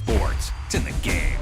sports. It's in the game.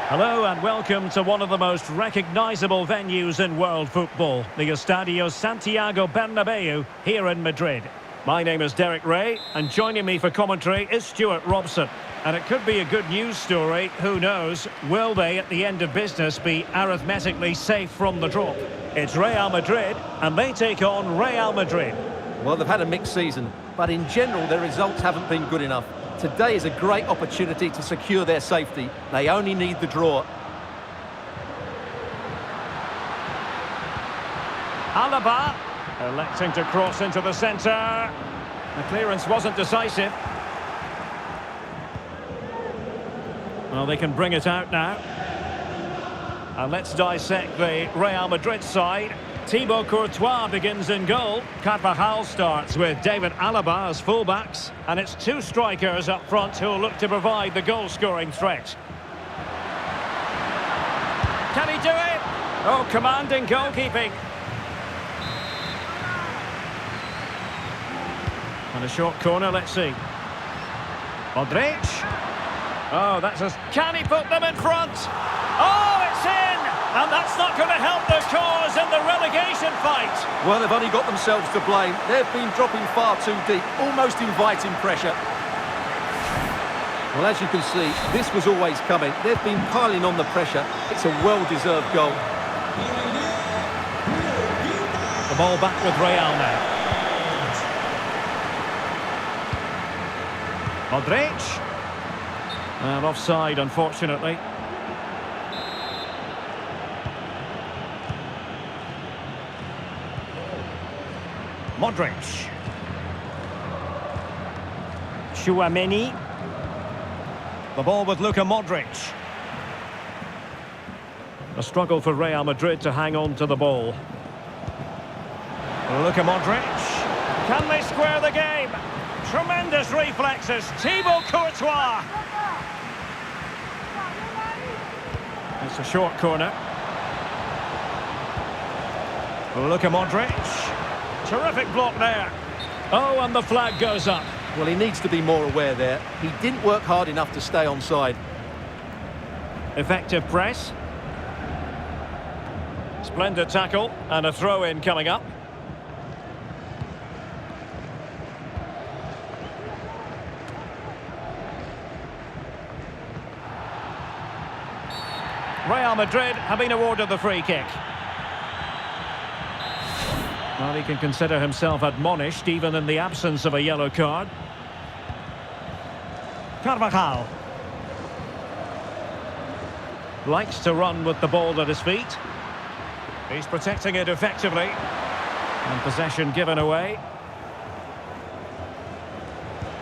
Hello and welcome to one of the most recognisable venues in world football, the Estadio Santiago Bernabeu here in Madrid. My name is Derek Ray and joining me for commentary is Stuart Robson. And it could be a good news story, who knows? Will they at the end of business be arithmetically safe from the drop? It's Real Madrid and they take on Real Madrid. Well, they've had a mixed season, but in general their results haven't been good enough. Today is a great opportunity to secure their safety. They only need the draw. Alaba, electing to cross into the centre. The clearance wasn't decisive. Well, they can bring it out now. And let's dissect the Real Madrid side. Thibaut Courtois begins in goal. Carvajal starts with David Alaba as fullbacks. And it's two strikers up front who'll look to provide the goal-scoring threat. Can he do it? Oh, commanding goalkeeping. And a short corner, let's see. Modric. Oh, that's a... Can he put them in front? Oh, it's in! And that's not going to help their cause in the relegation fight. Well, they've only got themselves to blame. They've been dropping far too deep, almost inviting pressure. Well, as you can see, this was always coming. They've been piling on the pressure. It's a well-deserved goal. The ball back with Real now. Modric. And offside, unfortunately. Modric. Tchouaméni. The ball with Luka Modric. A struggle for Real Madrid to hang on to the ball. Luka Modric. Can they square the game? Tremendous reflexes. Thibaut Courtois. It's a short corner. Luka Modric. Terrific block there. Oh, and the flag goes up. Well, he needs to be more aware there. He didn't work hard enough to stay onside. Effective press. Splendid tackle and a throw-in coming up. Real Madrid have been awarded the free kick. Well, he can consider himself admonished even in the absence of a yellow card. Carvajal. Likes to run with the ball at his feet. He's protecting it effectively. And possession given away.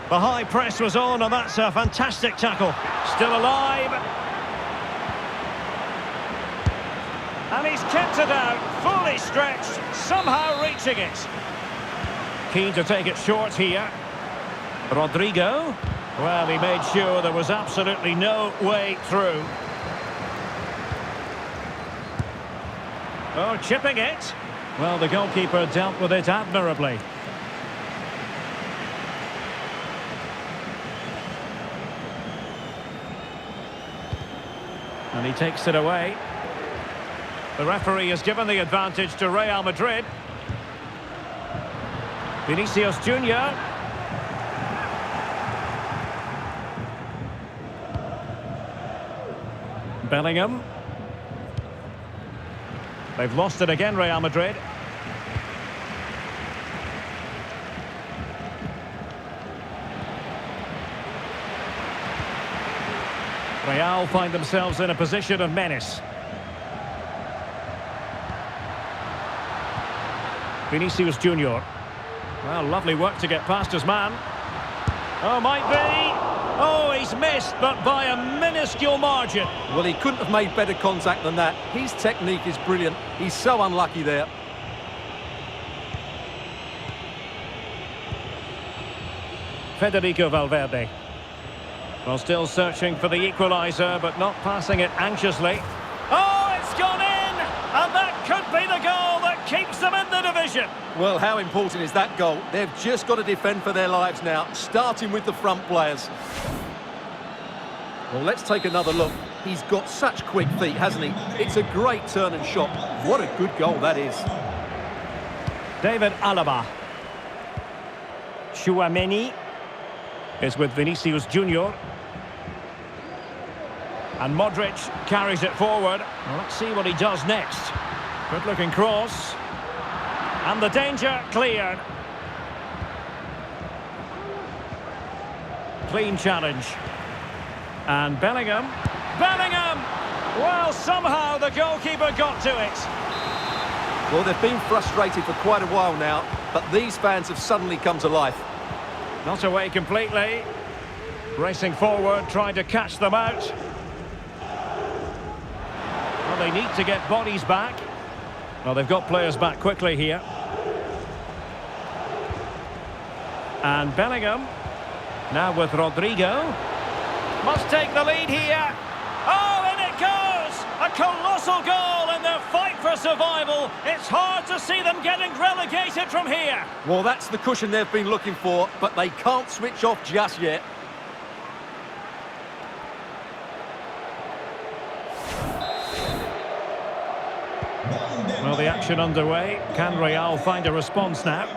The high press was on, and that's a fantastic tackle. Still alive. And he's kept it out, fully stretched, somehow reaching it. Keen to take it short here. Rodrigo. Well, he made sure there was absolutely no way through. Oh, chipping it. Well, the goalkeeper dealt with it admirably. And he takes it away. The referee has given the advantage to Real Madrid. Vinicius Junior. Bellingham. They've lost it again, Real Madrid. Real find themselves in a position of menace. Vinicius Junior. Well, lovely work to get past his man. Oh, might be. Oh, he's missed, but by a minuscule margin. Well, he couldn't have made better contact than that. His technique is brilliant. He's so unlucky there. Federico Valverde. Well, still searching for the equaliser, but not passing it anxiously. Oh, it's gone in! And that could be the goal that keeps them in the division. Well, how important is that goal? They've just got to defend for their lives now, starting with the front players. Well, let's take another look. He's got such quick feet, hasn't he? It's a great turn and shot. What a good goal that is. David Alaba. Tchouaméni is with Vinicius Junior. And Modric carries it forward. Well, let's see what he does next. Good looking cross. And the danger cleared. Clean challenge. And Bellingham. Bellingham! Well, somehow the goalkeeper got to it. Well, they've been frustrated for quite a while now, but these fans have suddenly come to life. Not away completely. Racing forward, trying to catch them out. Well, they need to get bodies back. Well, they've got players back quickly here. And Bellingham. Now with Rodrigo. Must take the lead here. Oh, in it goes! A colossal goal in their fight for survival. It's hard to see them getting relegated from here. Well, that's the cushion they've been looking for, but they can't switch off just yet. Well, the action underway. Can Real find a response now?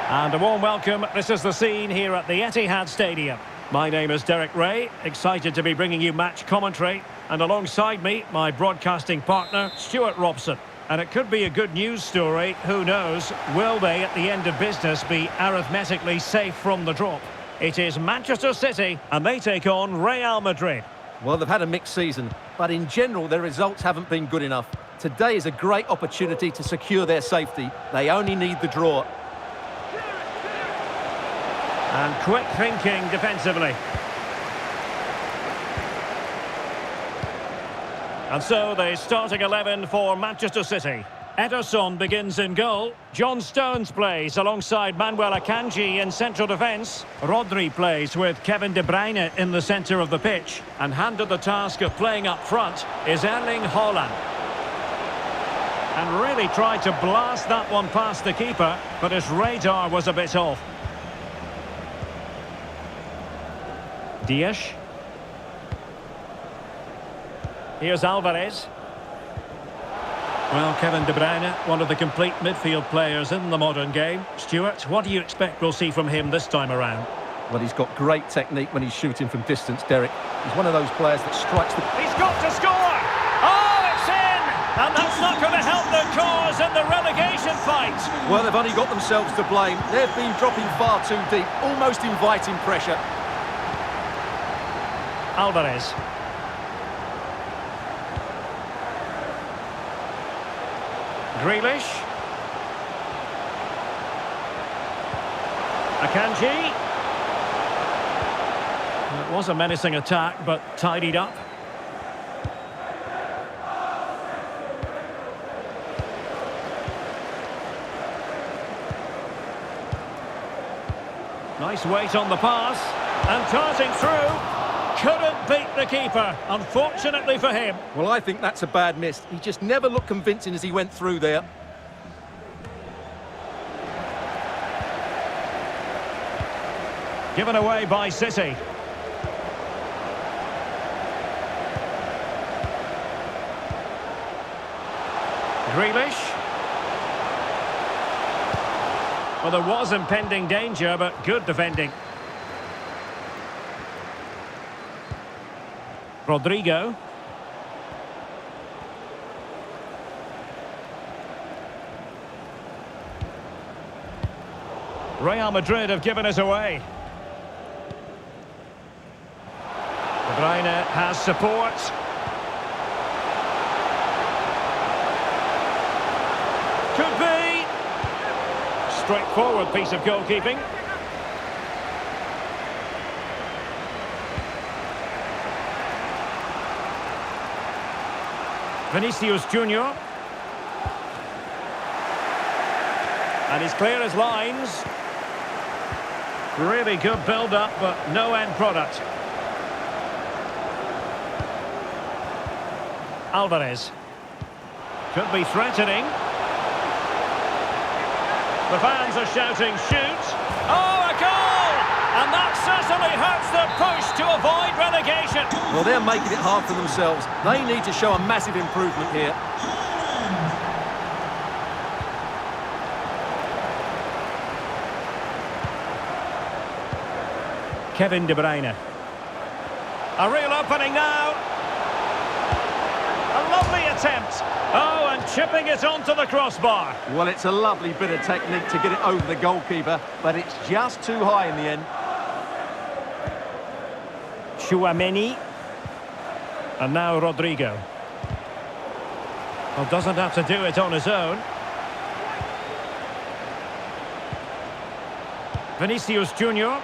And a warm welcome. This is the scene here at the Etihad Stadium. My name is Derek Ray, excited to be bringing you match commentary. And alongside me, my broadcasting partner, Stuart Robson. And it could be a good news story, who knows? Will they, at the end of business, be arithmetically safe from the drop? It is Manchester City, and they take on Real Madrid. Well, they've had a mixed season, but in general, their results haven't been good enough. Today is a great opportunity to secure their safety. They only need the draw. And quick thinking defensively. And so the starting 11 for Manchester City. Ederson begins in goal. John Stones plays alongside Manuel Akanji in central defence. Rodri plays with Kevin De Bruyne in the centre of the pitch. And handed the task of playing up front is Erling Haaland. And really tried to blast that one past the keeper, but his radar was a bit off. Dias. Here's Alvarez. Well, Kevin De Bruyne, one of the complete midfield players in the modern game. Stuart, what do you expect we'll see from him this time around? Well, he's got great technique when he's shooting from distance, Derek. He's one of those players that strikes the... He's got to score! Oh, it's in! And that's not going to help the cause in the relegation fight. Well, they've only got themselves to blame. They've been dropping far too deep, almost inviting pressure. Alvarez. Grealish. Akanji. It was a menacing attack, but tidied up. Nice weight on the pass. And darting through. Couldn't beat the keeper, unfortunately for him. Well, I think that's a bad miss. He just never looked convincing as he went through there. Given away by City. Grealish. Well, there was impending danger, but good defending. Rodrigo. Real Madrid have given us away. De Bruyne has support. Could be. Straightforward piece of goalkeeping. Vinicius Junior. And he's clear as lines. Really good build-up, but no end product. Alvarez. Could be threatening. The fans are shouting, shoot. Oh, a goal! And that certainly hurts the push to avoid relegation. Well, they're making it hard for themselves. They need to show a massive improvement here. Kevin De Bruyne. A real opening now. A lovely attempt. Oh, and chipping it onto the crossbar. Well, it's a lovely bit of technique to get it over the goalkeeper, but it's just too high in the end. Tchouaméni. And now Rodrigo. Well, doesn't have to do it on his own. Vinicius Junior.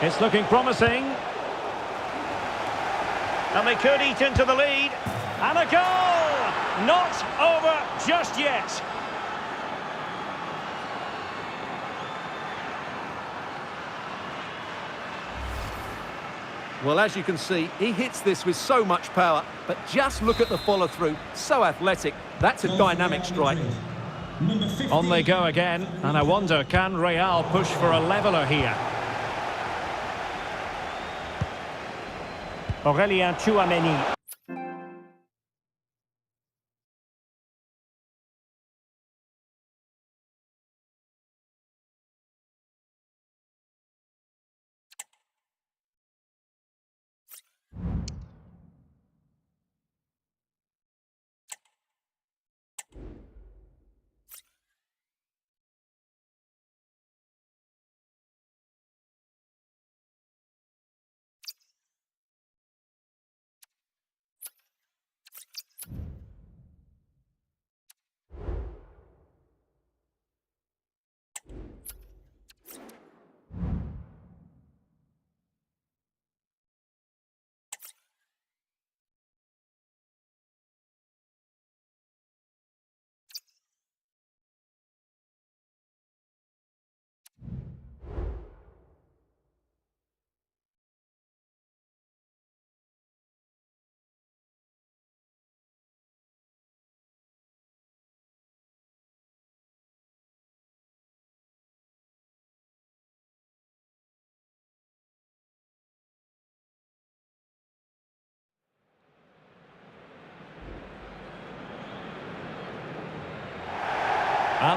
It's looking promising. And they could eat into the lead. And a goal! Not over just yet. Well, as you can see, he hits this with so much power, but just look at the follow-through. So athletic. That's a dynamic strike. On they go again. And I wonder, can Real push for a leveller here? Aurélien Tchouaméni.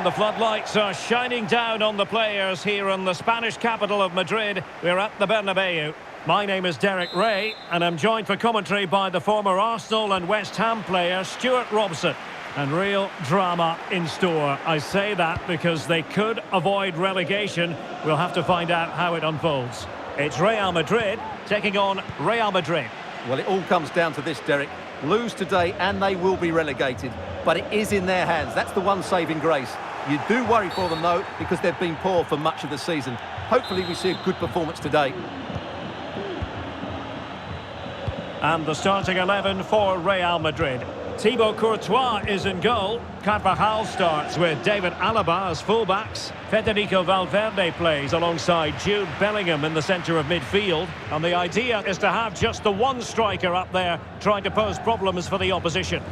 And the floodlights are shining down on the players here in the Spanish capital of Madrid. We're at the Bernabeu. My name is Derek Ray, and I'm joined for commentary by the former Arsenal and West Ham player Stuart Robson. And real drama in store. I say that because they could avoid relegation. We'll have to find out how it unfolds. It's Real Madrid taking on Real Madrid. Well, it all comes down to this, Derek. Lose today and they will be relegated. But it is in their hands. That's the one saving grace. You do worry for them, though, because they've been poor for much of the season. Hopefully we see a good performance today. And the starting 11 for Real Madrid. Thibaut Courtois is in goal. Carvajal starts with David Alaba as fullbacks. Federico Valverde plays alongside Jude Bellingham in the centre of midfield. And the idea is to have just the one striker up there trying to pose problems for the opposition.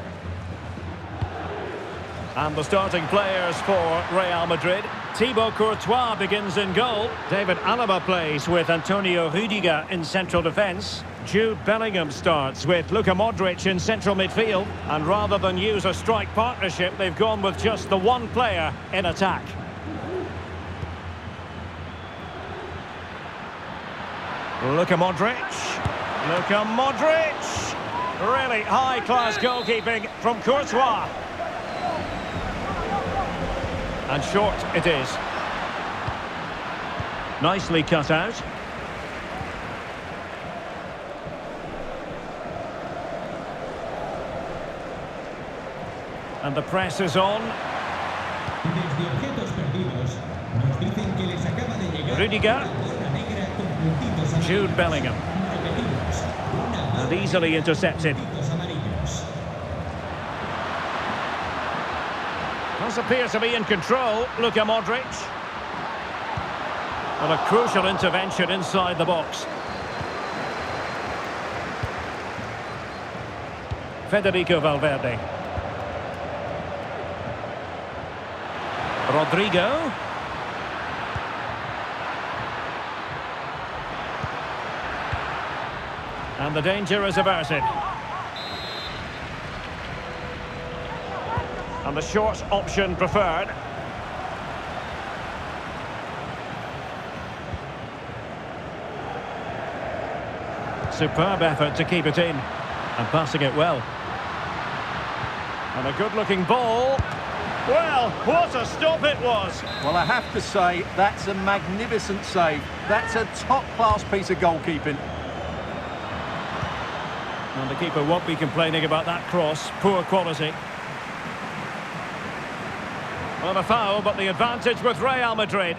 And the starting players for Real Madrid. Thibaut Courtois begins in goal. David Alaba plays with Antonio Rudiger in central defence. Jude Bellingham starts with Luka Modric in central midfield. And rather than use a strike partnership, they've gone with just the one player in attack. Luka Modric. Luka Modric. Really high-class goalkeeping from Courtois. And short it is. Nicely cut out. And the press is on. Rudiger. Jude Bellingham. And easily intercepted. Does appear to be in control, Luka Modric. And a crucial intervention inside the box. Federico Valverde. Rodrigo. And the danger is averted. And the short option preferred. Superb effort to keep it in. And passing it well. And a good-looking ball. Well, what a stop it was. Well, I have to say, that's a magnificent save. That's a top-class piece of goalkeeping. And the keeper won't be complaining about that cross. Poor quality. Well, a foul, but the advantage with Real Madrid.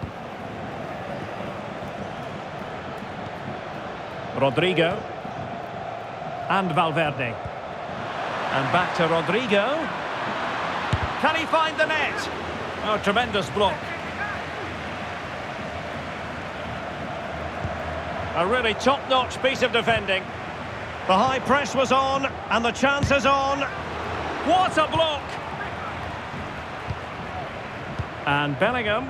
Rodrigo. And Valverde. And back to Rodrigo. Can he find the net? Oh, tremendous block. A really top-notch piece of defending. The high press was on, and the chance is on. What a block! And Bellingham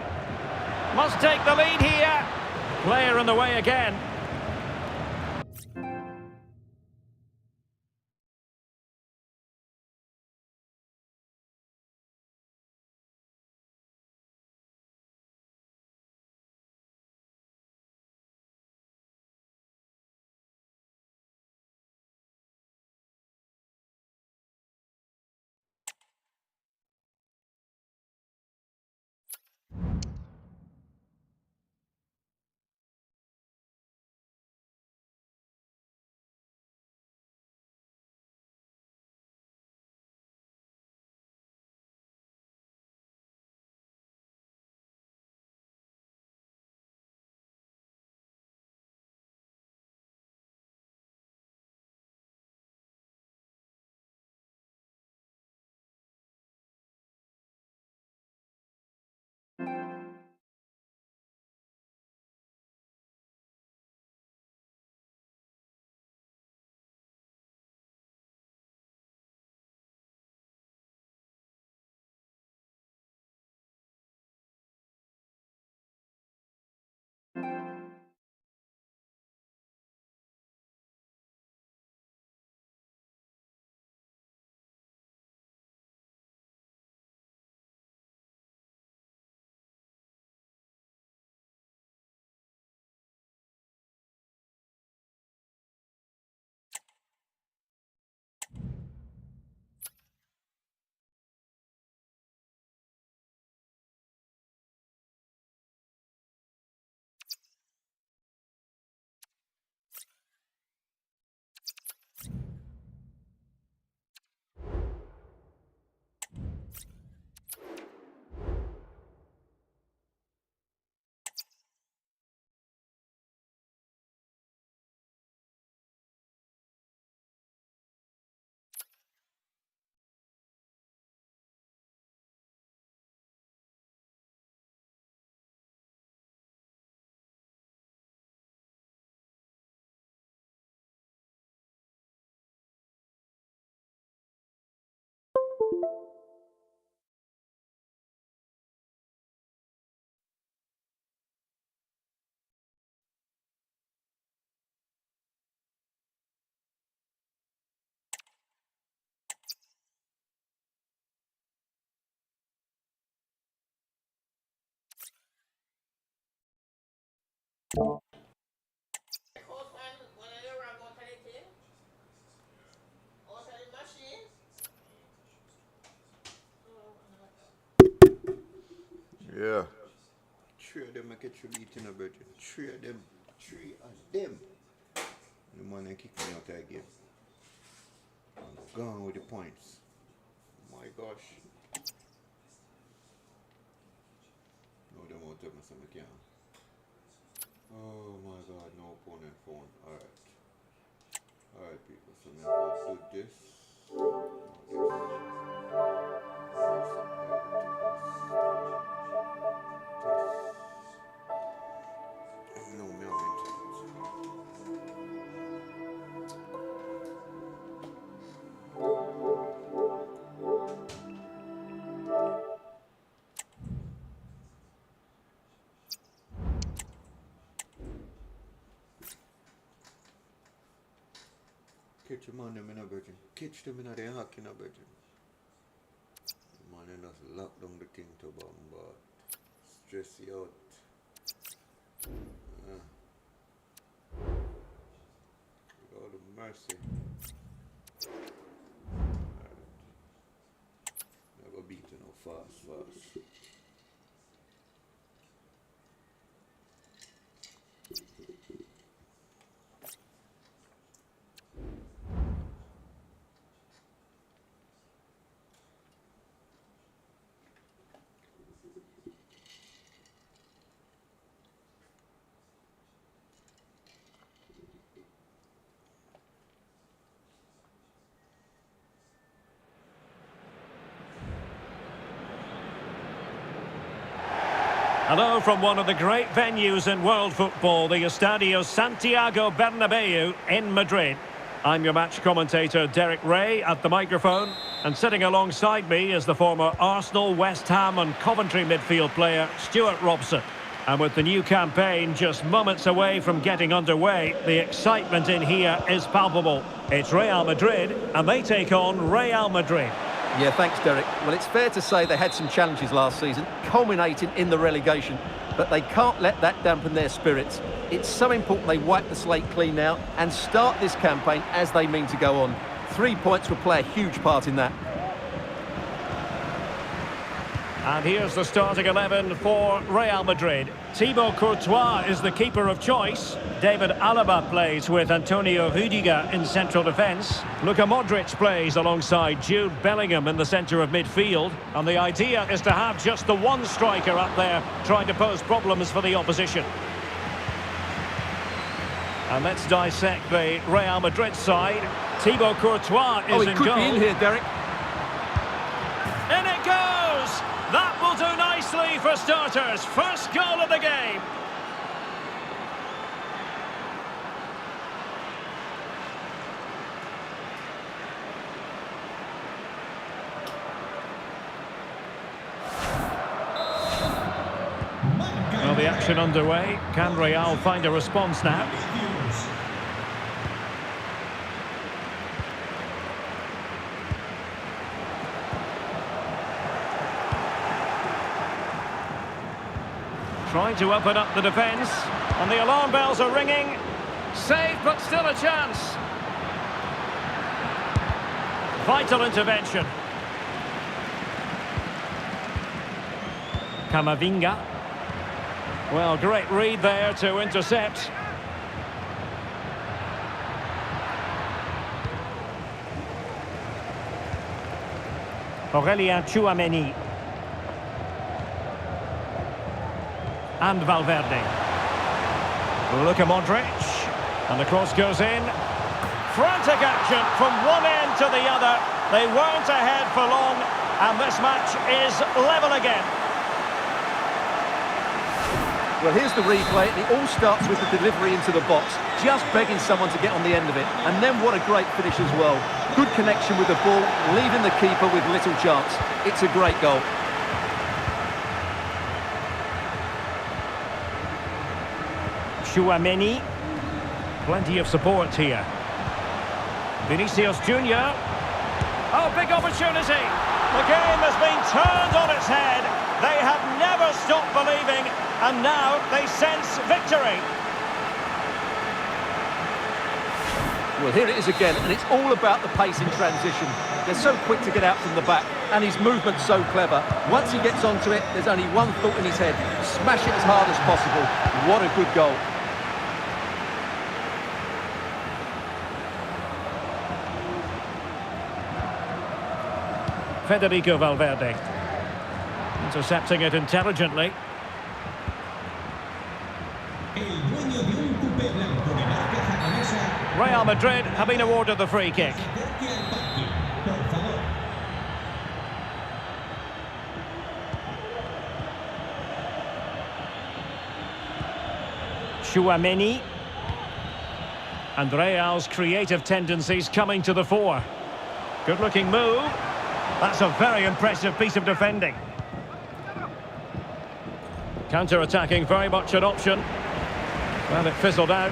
must take the lead here. Player in the way again. Yeah. Three of them I catch you eating a virgin. Three of them. Three of them. The man they kick me out of the game. I'm gone with the points. My gosh. No, them won't take me some can. Oh my god, no opponent phone. Alright. Alright people, so I'm going to do this. No, catch them on them in a virgin. Catch them in a their hack in a virgin. Man, they just lock down the thing to bombard. Stress you out. God of mercy. Never beaten no fast. Hello from one of the great venues in world football, the Estadio Santiago Bernabeu in Madrid. I'm your match commentator Derek Ray at the microphone, and sitting alongside me is the former Arsenal, West Ham and Coventry midfield player Stuart Robson. And with the new campaign just moments away from getting underway, the excitement in here is palpable. It's Real Madrid and they take on Real Madrid. Yeah, thanks, Derek. Well, it's fair to say they had some challenges last season, culminating in the relegation, but they can't let that dampen their spirits. It's so important they wipe the slate clean now and start this campaign as they mean to go on. 3 points will play a huge part in that. And here's the starting 11 for Real Madrid. Thibaut Courtois is the keeper of choice. David Alaba plays with Antonio Rüdiger in central defence. Luka Modric plays alongside Jude Bellingham in the centre of midfield. And the idea is to have just the one striker up there trying to pose problems for the opposition. And let's dissect the Real Madrid side. Thibaut Courtois is in goal. He could be in here, Derek. In it goes! That will do nicely for starters. First goal of the game. Well, the action underway. Can Real find a response now? Trying to open up the defence, and the alarm bells are ringing. Saved, but still a chance. Vital intervention. Camavinga. Well, great read there to intercept. Aurélien Tchouameni. And Valverde. Luka Modric. And the cross goes in. Frantic action from one end to the other. They weren't ahead for long, and this match is level again. Well, here's the replay, and it all starts with the delivery into the box, just begging someone to get on the end of it. And then what a great finish as well. Good connection with the ball, leaving the keeper with little chance. It's a great goal. Tchouaméni. Plenty of support here. Vinicius Junior. Oh, big opportunity. The game has been turned on its head. They have never stopped believing, and now they sense victory. Well, here it is again, and it's all about the pace in transition. They're so quick to get out from the back, and his movement's so clever. Once he gets onto it, there's only one thought in his head: smash it as hard as possible. What a good goal. Federico Valverde. Intercepting it intelligently. Real Madrid have been awarded the free kick. Tchouaméni. And Real's creative tendencies coming to the fore. Good-looking move. That's a very impressive piece of defending. Counter-attacking, very much an option. Well, it fizzled out.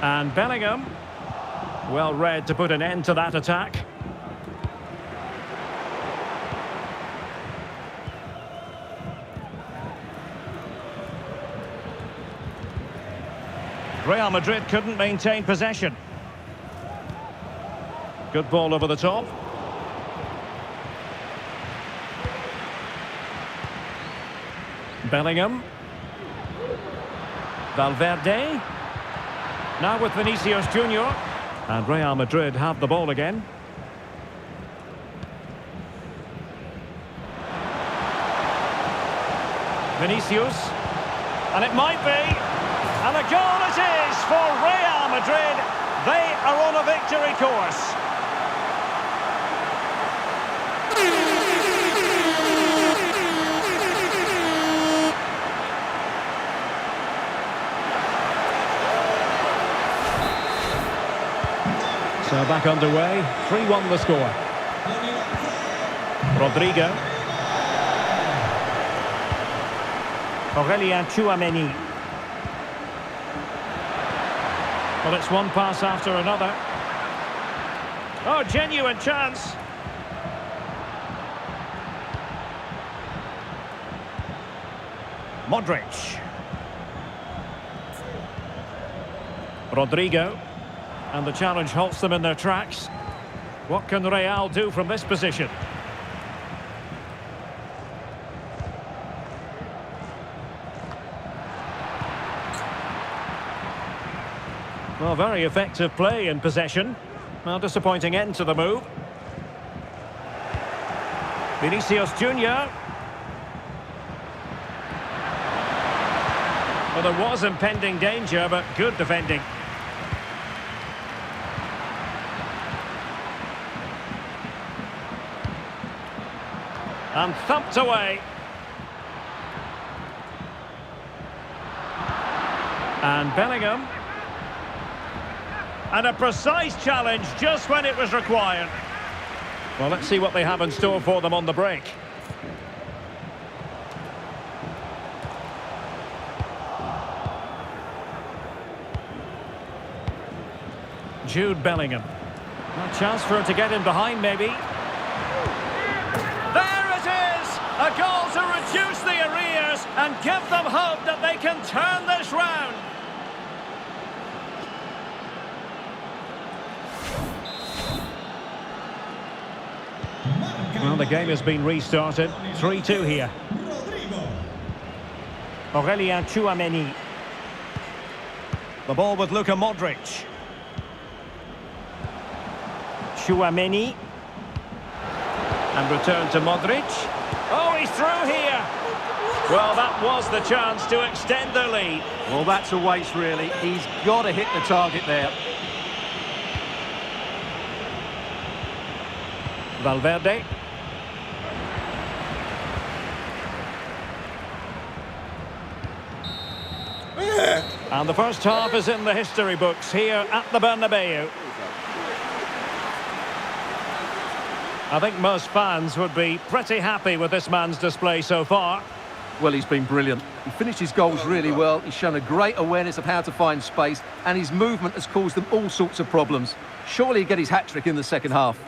And Bellingham, well read to put an end to that attack. Real Madrid couldn't maintain possession. Good ball over the top. Bellingham. Valverde. Now with Vinicius Junior. And Real Madrid have the ball again. Vinicius. And it might be. And a goal it is for Real Madrid. They are on a victory course. So back underway, 3-1 the score. Rodrigo. Aurélien Tchouaméni. Well, it's one pass after another. Oh, genuine chance. Modric. Rodrigo. And the challenge halts them in their tracks. What can Real do from this position? Well, very effective play in possession. Well, disappointing end to the move. Vinicius Junior. Well, there was impending danger, but good defending. And thumped away. And Bellingham. And a precise challenge just when it was required. Well, let's see what they have in store for them on the break. Jude Bellingham. A chance for him to get in behind, maybe. There it is! A goal to reduce the arrears and give them hope that they can turn this round. Well, the game has been restarted. 3-2 here. Aurélien Tchouaméni. The ball with Luka Modric. Tchouaméni. And return to Modric. Oh, he's through here. Well, that was the chance to extend the lead. Well, that's a waste, really. He's got to hit the target there. Valverde. And the first half is in the history books here at the Bernabeu. I think most fans would be pretty happy with this man's display so far. Well, he's been brilliant. He finished his goals really well. He's shown a great awareness of how to find space, and his movement has caused them all sorts of problems. Surely he'll get his hat-trick in the second half.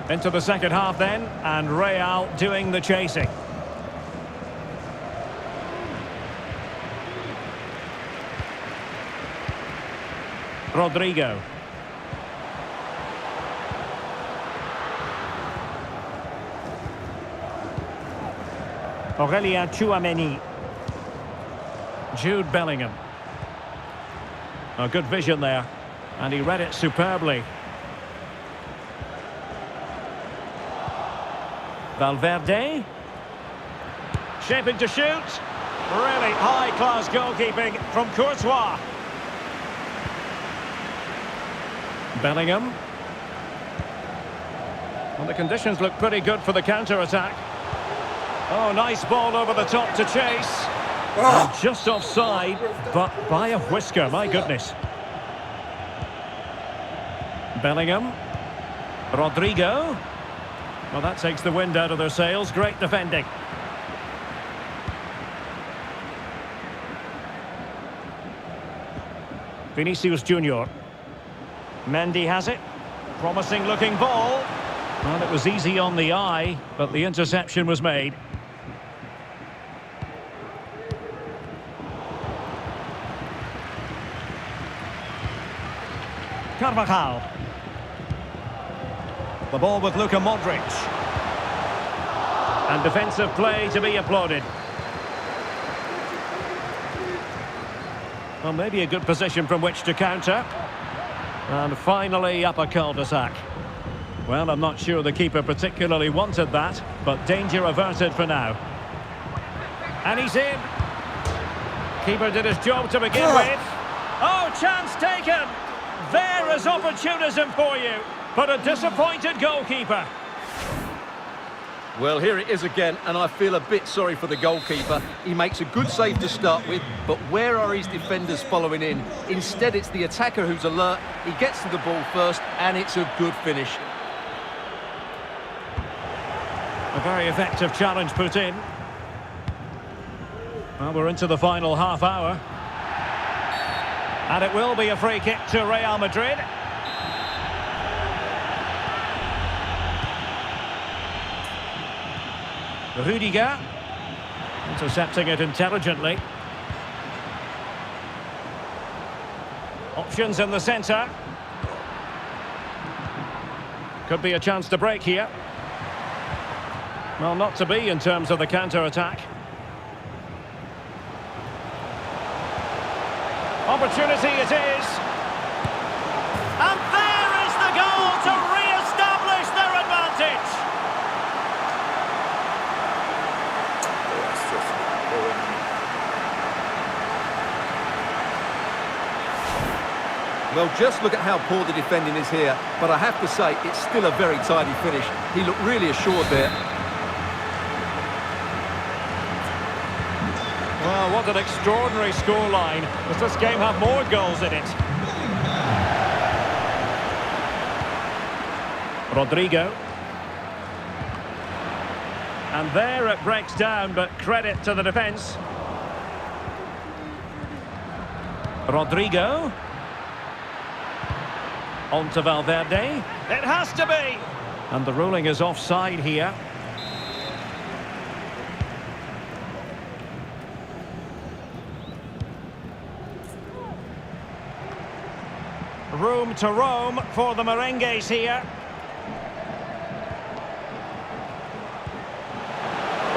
Into the second half then, and Real doing the chasing. Rodrigo. Aurélien Tchouaméni. Jude Bellingham. A good vision there, and he read it superbly. Valverde. Shaping to shoot. Really high-class goalkeeping from Courtois. Bellingham. Well, the conditions look pretty good for the counter-attack. Oh, nice ball over the top to chase. And just offside, but by a whisker, my goodness. Bellingham. Rodrigo. Well, that takes the wind out of their sails. Great defending. Vinicius Junior. Mendy has it. Promising looking ball. Well, it was easy on the eye, but the interception was made. Carvajal. The ball with Luka Modric. And defensive play to be applauded. Well, maybe a good position from which to counter. And finally up a cul-de-sac. Well, I'm not sure the keeper particularly wanted that, but danger averted for now. And he's in. Keeper did his job to begin with. Oh, chance taken. There is opportunism for you. But a disappointed goalkeeper. Well, here it is again, and I feel a bit sorry for the goalkeeper. He makes a good save to start with, but where are his defenders following in? Instead, it's the attacker who's alert. He gets to the ball first, and it's a good finish. A very effective challenge put in. Well, we're into the final half hour. And it will be a free kick to Real Madrid. Rudiger, intercepting it intelligently. Options in the centre. Could be a chance to break here. Well, not to be in terms of the counter-attack. Opportunity it is. And there is the goal to re-establish their advantage. Well, just look at how poor the defending is here, but I have to say, it's still a very tidy finish. He looked really assured there. Well, what an extraordinary scoreline. Does this game have more goals in it? Rodrigo. And there it breaks down, but credit to the defence. Rodrigo. On to Valverde. It has to be! And the ruling is offside here. room to roam for the Merengues here.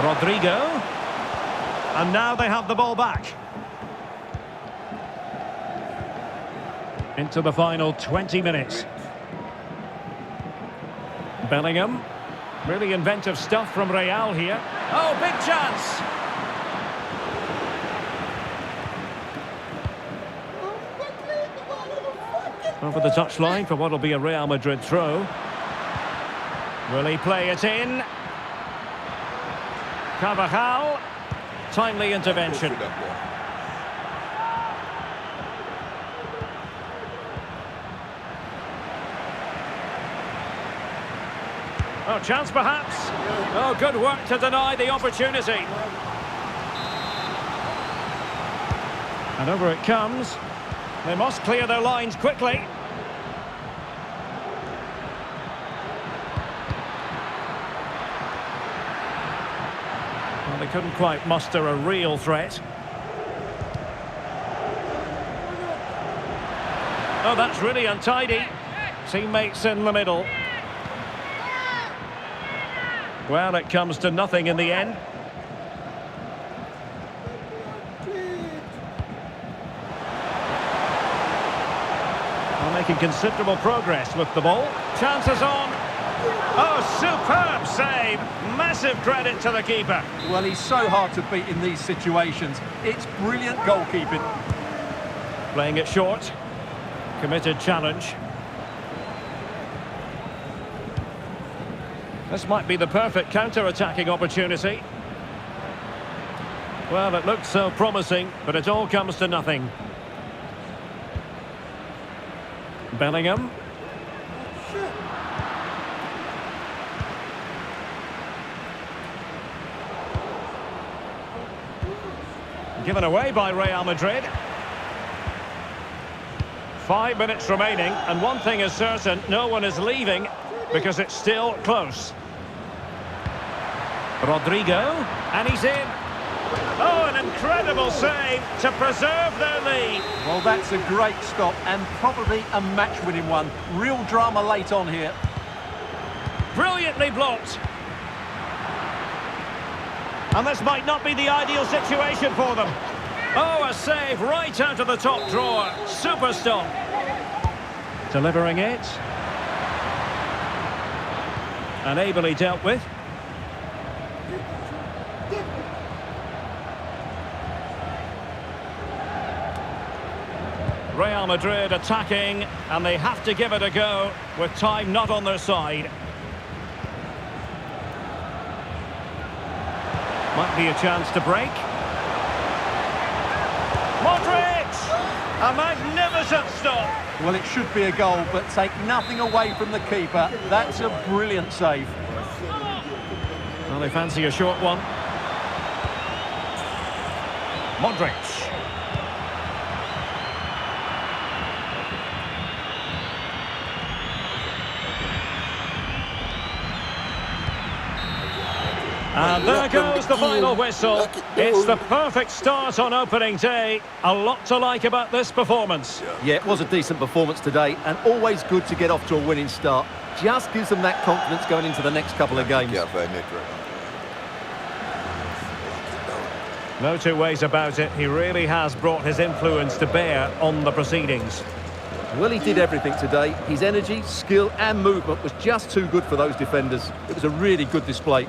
Rodrigo. And now they have the ball back. Into the final 20 minutes. Bellingham. Really inventive stuff from Real here. Oh, big chance! Over the touchline for what will be a Real Madrid throw. Will he play it in? Carvajal. Timely intervention. Oh, chance perhaps. Oh, good work to deny the opportunity. And over it comes. They must clear their lines quickly. Well, they couldn't quite muster a real threat. Oh, that's really untidy. Teammates in the middle. Well, it comes to nothing in the end. Well, making considerable progress with the ball. Chances on. Oh, superb save. Massive credit to the keeper. Well, he's so hard to beat in these situations. It's brilliant goalkeeping. Playing it short. Committed challenge. This might be the perfect counter-attacking opportunity. Well, it looked so promising, but it all comes to nothing. Bellingham. Given away by Real Madrid. 5 minutes remaining, and one thing is certain, no one is leaving because it's still close. Rodrigo, and he's in. Oh, an incredible save to preserve their lead. Well, that's a great stop and probably a match-winning one. Real drama late on here. Brilliantly blocked. And this might not be the ideal situation for them. Oh, a save right out of the top drawer. Super stop. Delivering it. And ably dealt with. Real Madrid attacking, and they have to give it a go with time not on their side. Might be a chance to break. Modric! A magnificent stop. Well, it should be a goal, but take nothing away from the keeper. That's a brilliant save. Well, they fancy a short one. Modric. And there goes the final whistle. It's the perfect start on opening day. A lot to like about this performance. Yeah, it was a decent performance today, and always good to get off to a winning start. Just gives them that confidence going into the next couple of games. No two ways about it. He really has brought his influence to bear on the proceedings. Well, he did everything today. His energy, skill and movement was just too good for those defenders. It was a really good display.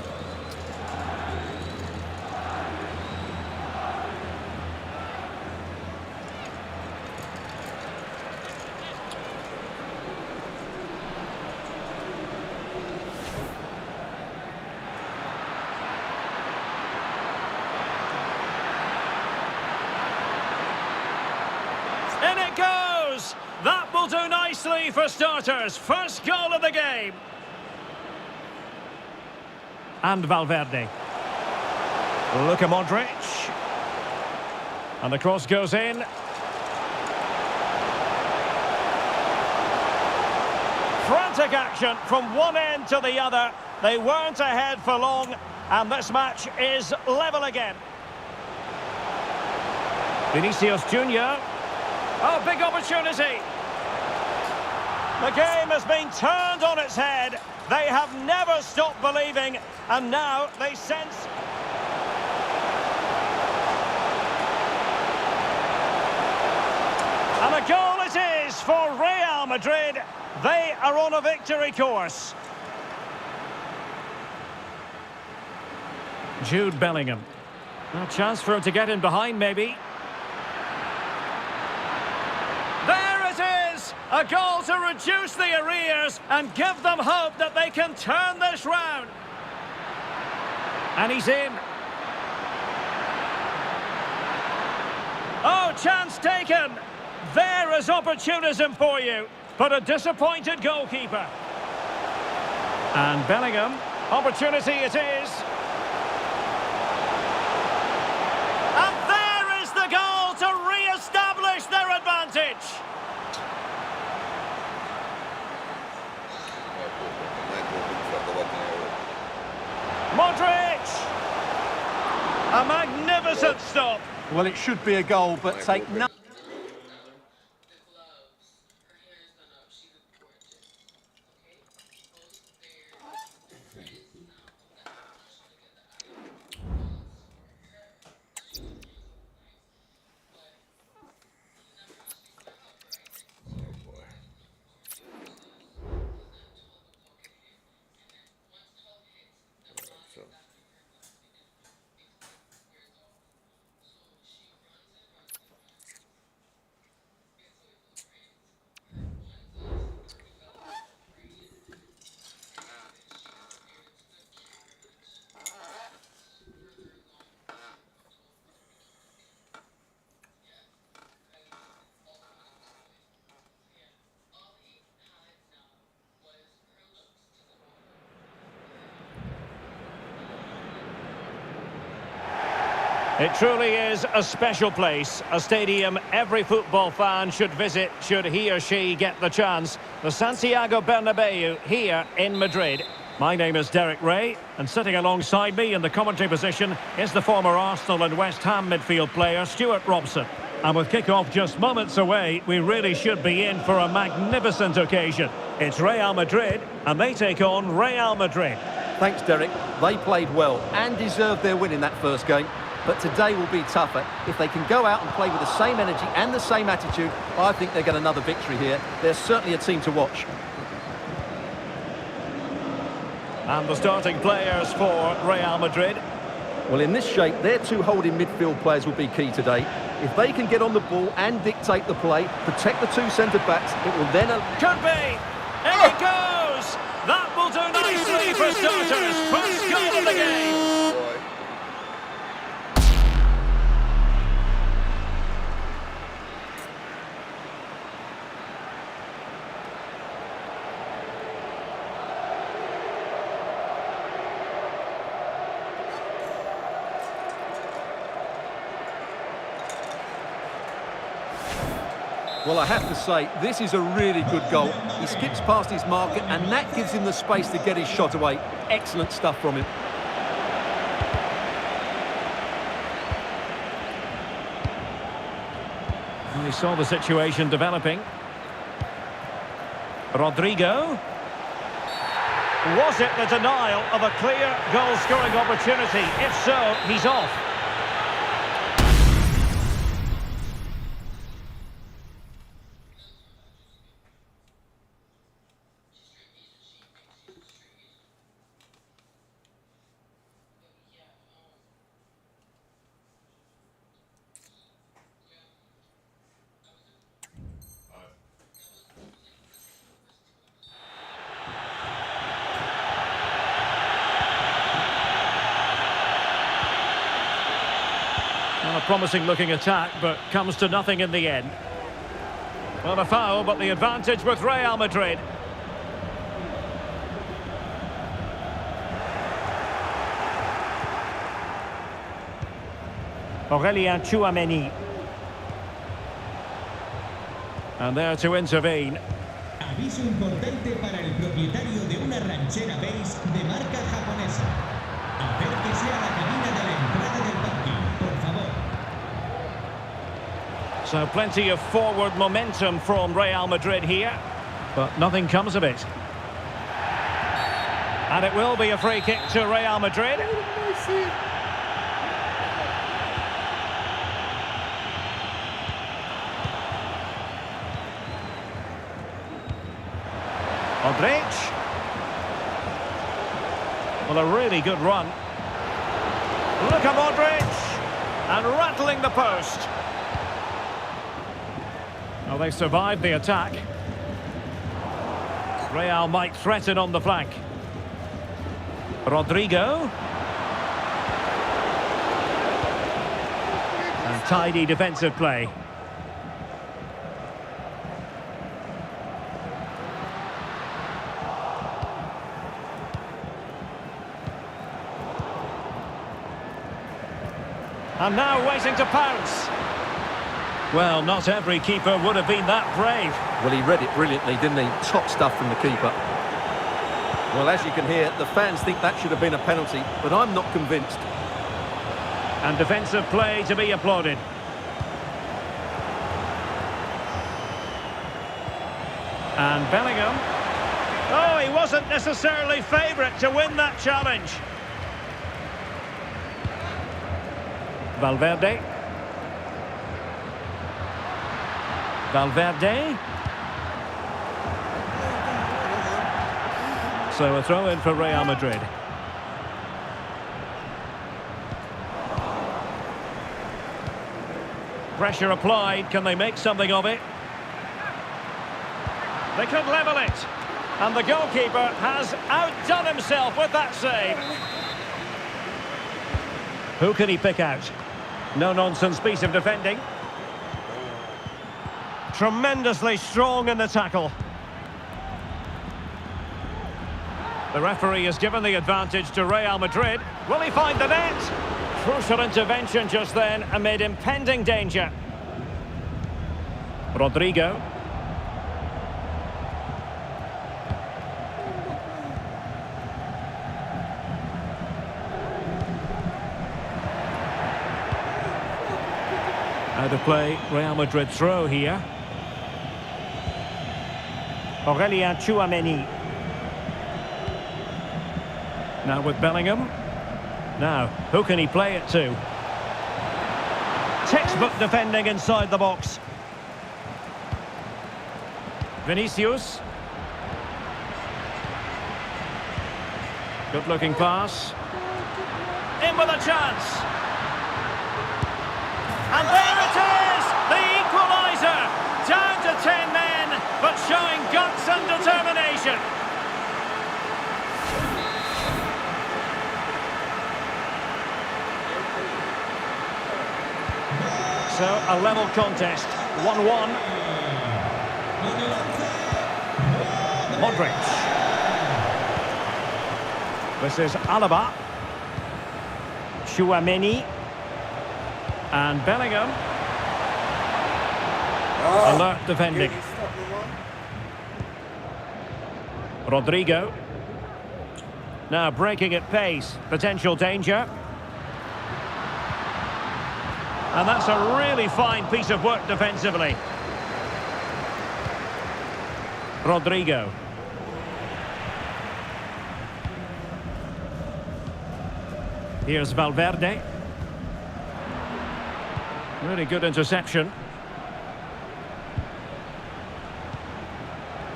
In it goes! That will do nicely for starters. First goal of the game. And Valverde. Luka Modric. And the cross goes in. Frantic action from one end to the other. They weren't ahead for long, and this match is level again. Vinicius Junior. Oh, big opportunity. The game has been turned on its head. They have never stopped believing, and now they sense... And a goal it is for Real Madrid. They are on a victory course. Jude Bellingham. A chance for him to get in behind, maybe. There it is! A goal to reduce the arrears and give them hope that they can turn this round. And he's in. Oh, chance taken! There is opportunism for you, but a disappointed goalkeeper. And Bellingham, opportunity it is. And there is the goal to re-establish their advantage. Modric! A magnificent stop. Well, it should be a goal, but take no... It truly is a special place, a stadium every football fan should visit should he or she get the chance. The Santiago Bernabeu here in Madrid. My name is Derek Ray, and sitting alongside me in the commentary position is the former Arsenal and West Ham midfield player Stuart Robson. And with kick-off just moments away, we really should be in for a magnificent occasion. It's Real Madrid, and they take on Real Madrid. Thanks, Derek. They played well and deserved their win in that first game. But today will be tougher. If they can go out and play with the same energy and the same attitude, I think they'll get another victory here. They're certainly a team to watch. And the starting players for Real Madrid. Well, in this shape, their two holding midfield players will be key today. If they can get on the ball and dictate the play, protect the two centre-backs, it will then... Could be! In it goes! That will do nicely for starters. First goal of the game. Well, I have to say, this is a really good goal. He skips past his marker, and that gives him the space to get his shot away. Excellent stuff from him. Well, he saw the situation developing. Rodrigo. Was it the denial of a clear goal-scoring opportunity? If so, he's off. Well, a promising-looking attack, but comes to nothing in the end. Well, a foul, but the advantage with Real Madrid. Aurélien Tchouaméni. And there to intervene. Aviso importante para el propietario de una ranchera base de marca japonesa. Acérquese a la cabina de la entrada del parking, por favor. So plenty of forward momentum from Real Madrid here. But nothing comes of it. And it will be a free kick to Real Madrid. Modric. Well, a really good run. Look at Modric. And rattling the post. Well, they survived the attack. Real might threaten on the flank. Rodrigo. And tidy defensive play. And now waiting to pounce. Well, not every keeper would have been that brave. Well, he read it brilliantly, didn't he? Top stuff from the keeper. Well, as you can hear, the fans think that should have been a penalty, but I'm not convinced. And defensive play to be applauded. And Bellingham. Oh, he wasn't necessarily favourite to win that challenge. Valverde. Valverde. So a throw in for Real Madrid. Pressure applied. Can they make something of it? They could level it. And the goalkeeper has outdone himself with that save. Who can he pick out? No-nonsense piece of defending. Tremendously strong in the tackle. The referee has given the advantage to Real Madrid. Will he find the net? Crucial intervention just then amid impending danger. Rodrigo. Out of play, Real Madrid throw here. Aurélien Tchouaméni. Now with Bellingham. Now, who can he play it to? Textbook defending inside the box. Vinicius. Good looking pass. In with a chance. And there it is! The equaliser! Down to 10 men, but showing guts and determination. So, a level contest. 1-1. Modric. This is Alaba. Tchouaméni. And Bellingham. Alert defending. Rodrigo. Now breaking at pace. Potential danger. And that's a really fine piece of work defensively. Rodrigo. Here's Valverde. Really good interception.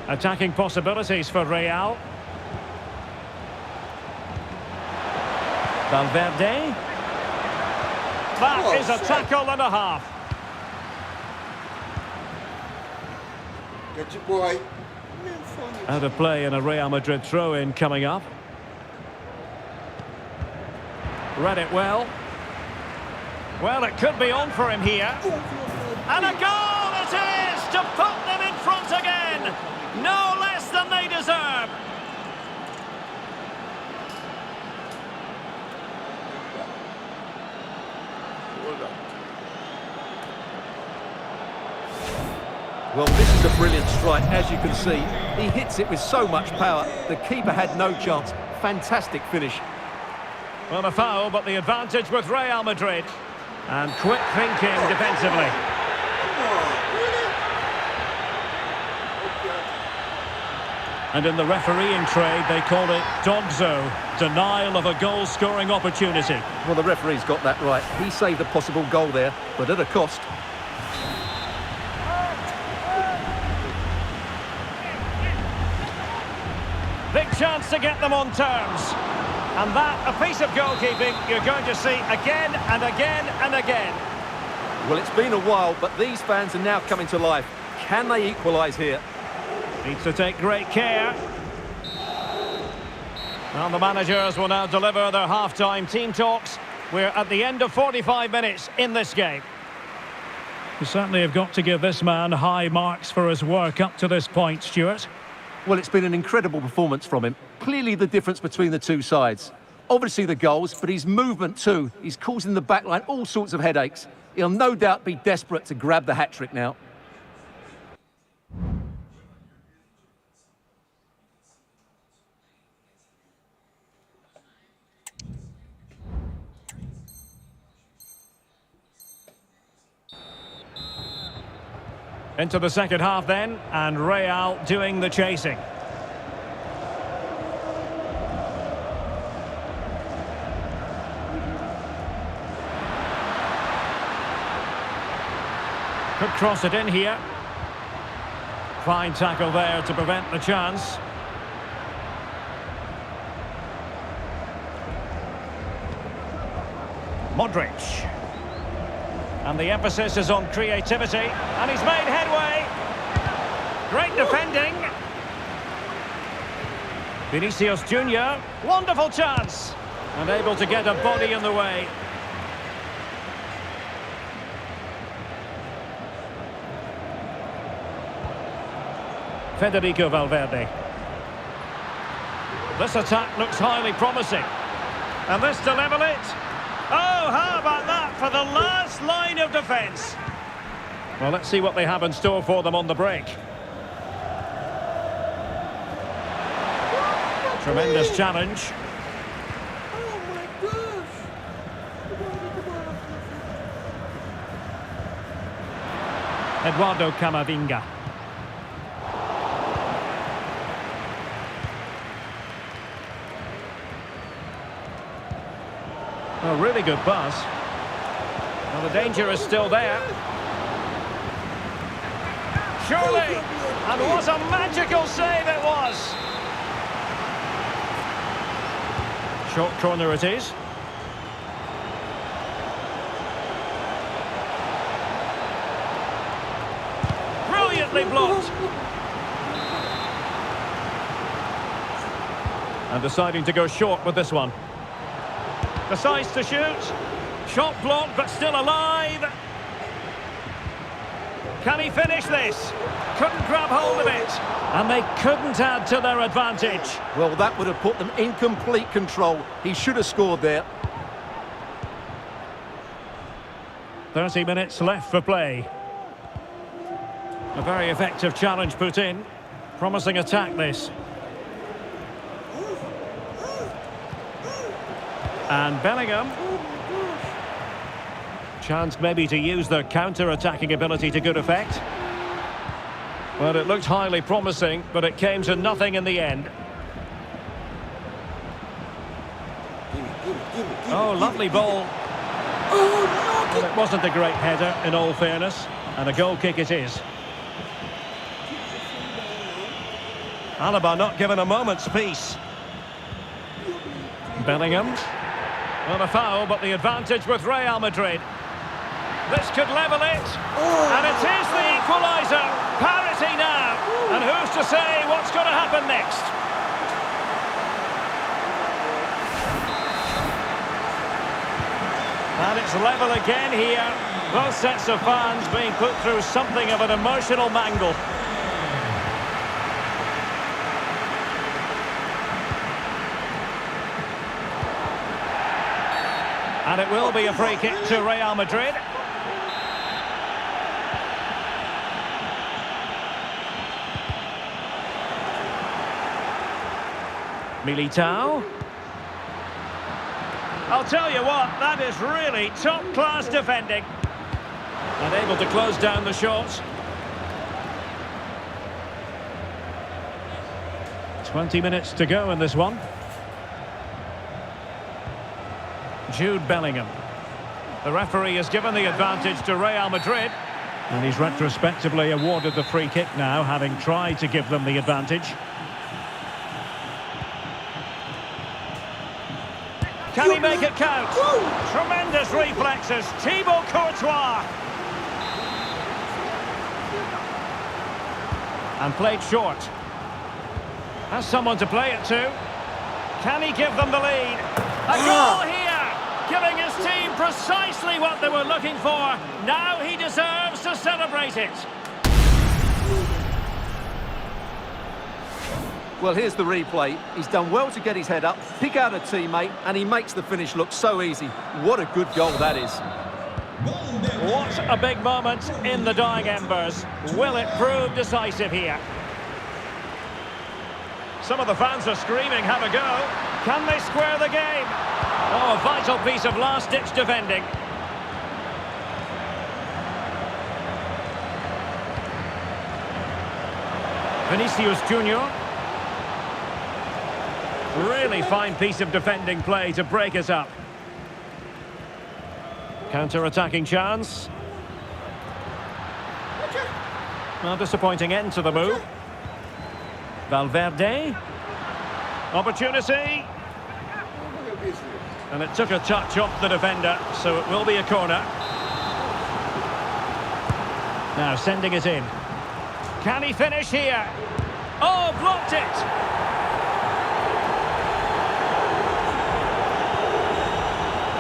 Attacking possibilities for Real. Valverde. That is a tackle and a half. Get your boy. Out of play and a Real Madrid throw-in coming up. Read it well. Well, it could be on for him here. And a goal it is to put them in front again. No less than they deserve. Well, this is a brilliant strike, as you can see. He hits it with so much power. The keeper had no chance. Fantastic finish. Well, a foul, but the advantage with Real Madrid. And quick thinking defensively. And in the refereeing trade, they call it dogzo, denial of a goal-scoring opportunity. Well, the referee's got that right. He saved a possible goal there, but at a cost. Big chance to get them on terms. And that, a piece of goalkeeping you're going to see again and again and again. Well, it's been a while, but these fans are now coming to life. Can they equalise here? Needs to take great care. Well, the managers will now deliver their half-time team talks. We're at the end of 45 minutes in this game. You certainly have got to give this man high marks for his work up to this point, Stuart. Well, it's been an incredible performance from him. Clearly the difference between the two sides. Obviously the goals, but his movement too. He's causing the backline all sorts of headaches. He'll no doubt be desperate to grab the hat-trick now. Into the second half then, and Real doing the chasing. Could cross it in here. Fine tackle there to prevent the chance. Modric. And the emphasis is on creativity. And he's made headway. Great defending. Vinicius Junior. Wonderful chance. And able to get a body in the way. Federico Valverde. This attack looks highly promising. And this to level it. Oh, how about that for the last line of defence? Well, let's see what they have in store for them on the break. Tremendous challenge. Oh my gosh! Eduardo Camavinga. A really good pass. Well, the danger is still there. Surely! And what a magical save it was! Short corner it is. Brilliantly blocked! And deciding to go short with this one. Decides to shoot. Shot blocked, but still alive. Can he finish this? Couldn't grab hold of it. And they couldn't add to their advantage. Well, that would have put them in complete control. He should have scored there. 30 minutes left for play. A very effective challenge put in. Promising attack this. And Bellingham. Chance maybe to use their counter-attacking ability to good effect. Well, it looked highly promising, but it came to nothing in the end. Oh, lovely ball. Well, it wasn't a great header, in all fairness, and a goal kick it is. Alaba not given a moment's peace. Bellingham. Well, a foul, but the advantage with Real Madrid. This could level it. And it is the equaliser. Parity now. And who's to say what's going to happen next? And it's level again here. Both sets of fans being put through something of an emotional mangle. And it will be a free kick to Real Madrid. Militao. I'll tell you what, that is really top-class defending. And able to close down the shot. 20 minutes to go in this one. Jude Bellingham. The referee has given the advantage to Real Madrid. And he's retrospectively awarded the free kick now, having tried to give them the advantage. Can he make it count? Tremendous reflexes. Thibaut Courtois. And played short. Has someone to play it to. Can he give them the lead? A goal here, giving his team precisely what they were looking for. Now he deserves to celebrate it. Well, here's the replay. He's done well to get his head up, pick out a teammate, and he makes the finish look so easy. What a good goal that is. What a big moment in the dying embers. Will it prove decisive here? Some of the fans are screaming, have a go. Can they square the game? Oh, a vital piece of last-ditch defending. Vinicius Junior. Really fine piece of defending play to break us up. Counter-attacking chance. Well, disappointing end to the move. Valverde. Opportunity. And it took a touch off the defender, so it will be a corner. Now sending it in. Can he finish here? Oh, blocked it!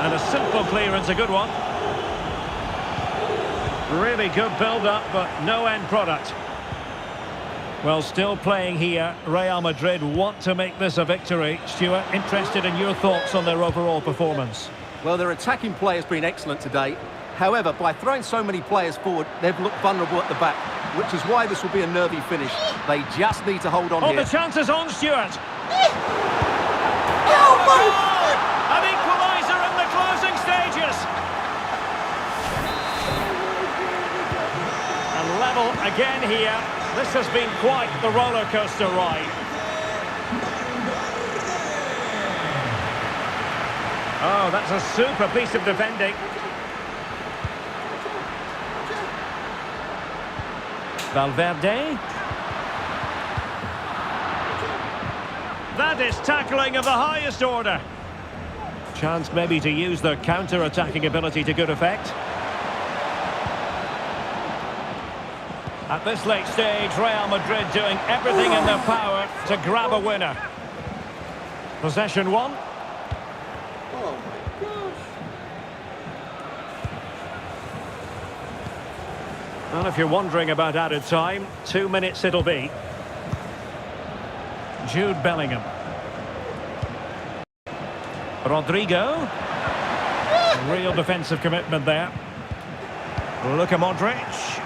And a simple clearance, a good one. Really good build-up, but no end product. Well, still playing here, Real Madrid want to make this a victory. Stuart, interested in your thoughts on their overall performance? Well, their attacking play has been excellent today. However, by throwing so many players forward, they've looked vulnerable at the back, which is why this will be a nervy finish. They just need to hold on here. Oh, the chance is on, Stuart. Oh, my! An equaliser in the closing stages. And level again here. This has been quite the roller coaster ride. Oh, that's a super piece of defending. Valverde. That is tackling of the highest order. Chance maybe to use their counter-attacking ability to good effect. At this late stage, Real Madrid doing everything in their power to grab a winner. Possession one. Oh my gosh. And if you're wondering about added time, 2 minutes it'll be. Jude Bellingham. Rodrigo. Real defensive commitment there. Luka Modric.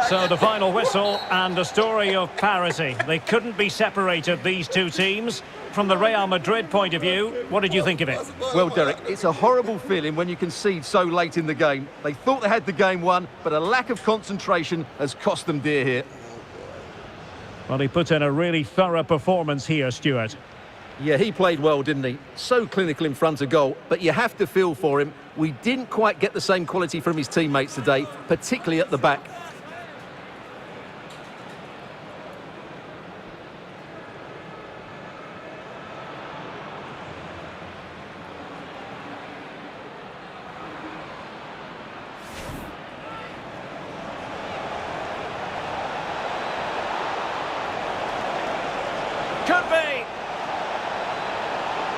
So the final whistle and a story of parity. They couldn't be separated, these two teams. From the Real Madrid point of view, what did you think of it? Well, Derek, it's a horrible feeling when you concede so late in the game. They thought they had the game won, but a lack of concentration has cost them dear here. Well, he put in a really thorough performance here, Stuart. Yeah, he played well, didn't he? So clinical in front of goal, but you have to feel for him. We didn't quite get the same quality from his teammates today, particularly at the back. Could be.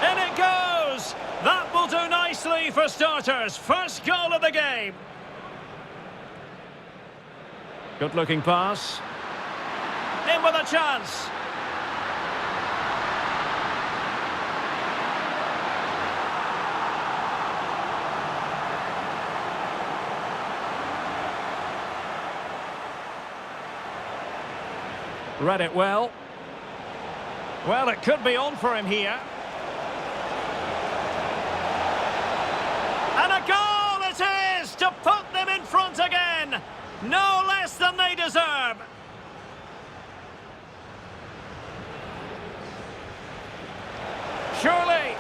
In it goes. That will do nicely for starters. First goal of the game. Good looking pass. In with a chance. Read it well. Well, it could be on for him here. And a goal it is to put them in front again. No less than they deserve. Surely.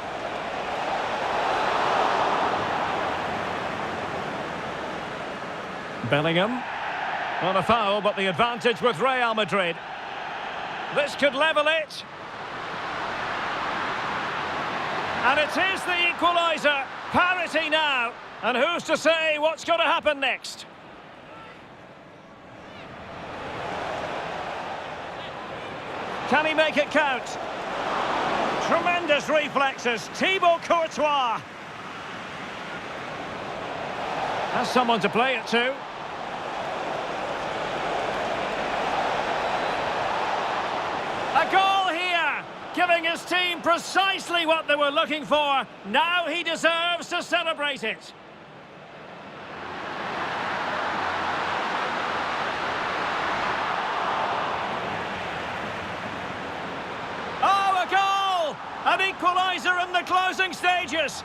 Bellingham. Not a foul, but the advantage with Real Madrid. This could level it. And it is the equaliser. Parity now. And who's to say what's going to happen next? Can he make it count? Tremendous reflexes. Thibaut Courtois. Has someone to play it to. A goal here, giving his team precisely what they were looking for. Now he deserves to celebrate it. Oh, a goal! An equaliser in the closing stages.